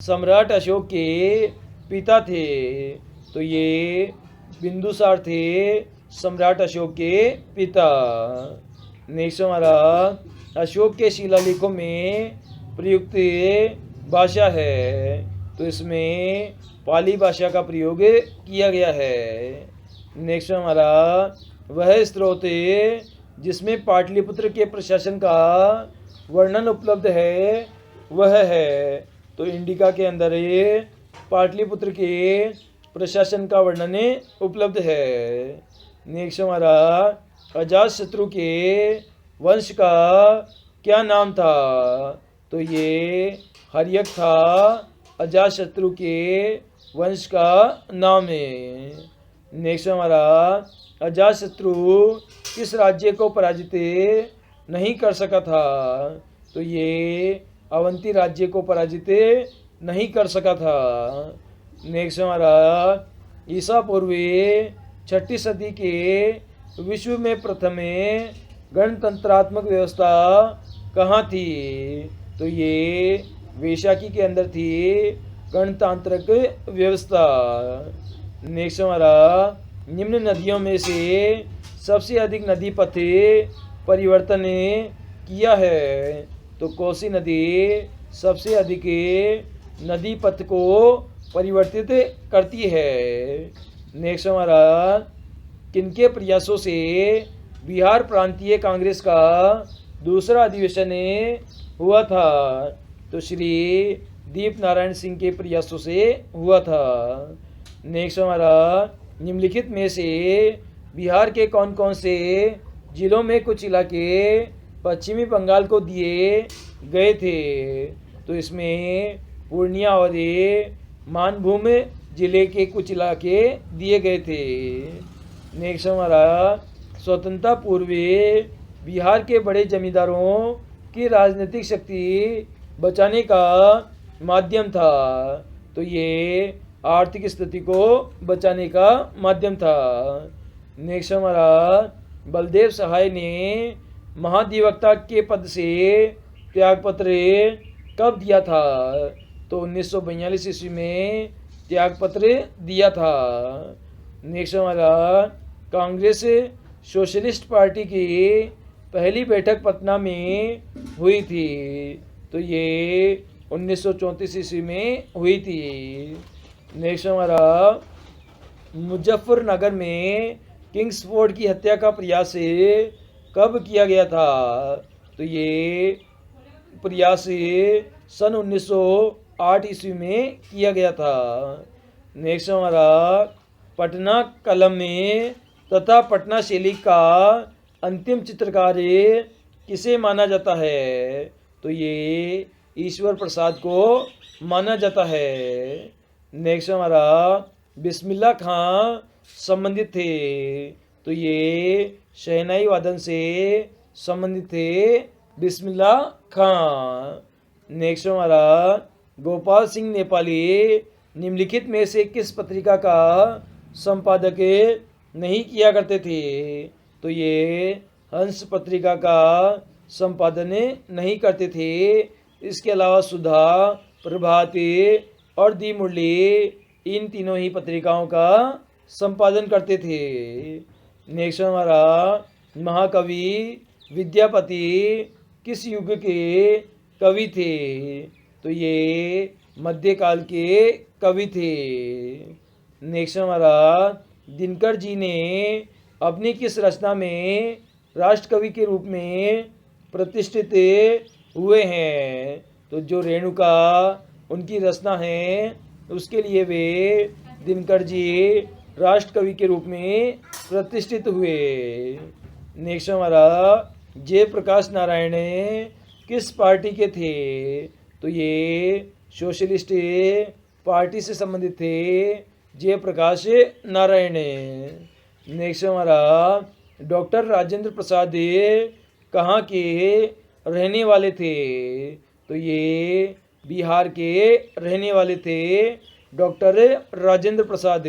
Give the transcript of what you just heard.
सम्राट अशोक के पिता थे। तो ये बिंदुसार थे सम्राट अशोक के पिता। नेक्स्ट हमारा अशोक के शिलालेखों में प्रयुक्त भाषा है, तो इसमें पाली भाषा का प्रयोग किया गया है। नेक्स्ट हमारा वह स्रोत जिसमें पाटलिपुत्र के प्रशासन का वर्णन उपलब्ध है वह है, तो इंडिका के अंदर ये पाटलिपुत्र के प्रशासन का वर्णन उपलब्ध है। नेक्स्ट हमारा अजातशत्रु के वंश का क्या नाम था, तो ये हर्यक था अजातशत्रु के वंश का नाम है। नेक्स्ट हमारा अजातशत्रु किस राज्य को पराजित नहीं कर सका था, तो ये अवंती राज्य को पराजित नहीं कर सका था। नेक्स्ट हमारा ईसा पूर्व 6ठी सदी के विश्व में प्रथम गणतंत्रात्मक व्यवस्था कहाँ थी, तो ये वैशाखी के अंदर थी गणतांत्रिक व्यवस्था। नेक्स्ट हमारा निम्न नदियों में से सबसे अधिक नदी पथ परिवर्तन किया है, तो कोसी नदी सबसे अधिक नदी पथ को परिवर्तित करती है। नेक्स्ट हमारा किनके प्रयासों से बिहार प्रांतीय कांग्रेस का दूसरा अधिवेशन हुआ था, तो श्री दीप नारायण सिंह के प्रयासों से हुआ था। नेक्स्ट हमारा निम्नलिखित में से बिहार के कौन कौन से जिलों में कुछ इलाके पश्चिमी बंगाल को दिए गए थे, तो इसमें पूर्णिया और मानभूम जिले के कुछ इलाके दिए गए थे। नेक्स्ट हमारा स्वतंत्रता पूर्व बिहार के बड़े जमींदारों की राजनीतिक शक्ति बचाने का माध्यम था, तो ये आर्थिक स्थिति को बचाने का माध्यम था। नेक्स्ट हमारा बलदेव सहाय ने महाधिवक्ता के पद से त्यागपत्र कब दिया था, तो 1942 ईस्वी में त्यागपत्र दिया था। नेक्स्ट हमारा कांग्रेस सोशलिस्ट पार्टी की पहली बैठक पटना में हुई थी, तो ये 1934 ईस्वी में हुई थी। नेक्स्ट हमारा मुजफ्फरनगर में किंग्सफोर्ड की हत्या का प्रयास कब किया गया था, तो ये प्रयास सन 1908 ईस्वी में किया गया था। नेक्स्ट हमारा पटना कलम में तथा पटना शैली का अंतिम चित्रकार किसे माना जाता है, तो ये ईश्वर प्रसाद को माना जाता है। नेक्स्ट हमारा बिस्मिल्लाह खां संबंधित थे, तो ये शहनाई वादन से संबंधित थे बिस्मिल्लाह खां। नेक्स्ट हमारा गोपाल सिंह नेपाली निम्नलिखित में से किस पत्रिका का संपादक नहीं किया करते थे, तो ये हंस पत्रिका का संपादन नहीं करते थे। इसके अलावा सुधा, प्रभाती और दी मुरली इन तीनों ही पत्रिकाओं का संपादन करते थे। नेक्स्ट हमारा महाकवि विद्यापति किस युग के कवि थे, तो ये मध्यकाल के कवि थे। नेक्स्ट हमारा दिनकर जी ने अपनी किस रचना में राष्ट्रकवि के रूप में प्रतिष्ठित हुए हैं, तो जो रेणुका उनकी रचना है उसके लिए वे दिनकर जी राष्ट्रकवि के रूप में प्रतिष्ठित हुए। नेक्स्ट हमारा जयप्रकाश नारायण किस पार्टी के थे, तो ये सोशलिस्ट पार्टी से संबंधित थे जयप्रकाश नारायण। नेक्स्ट हमारा डॉक्टर राजेंद्र प्रसाद कहाँ के रहने वाले थे, तो ये बिहार के रहने वाले थे डॉक्टर राजेंद्र प्रसाद।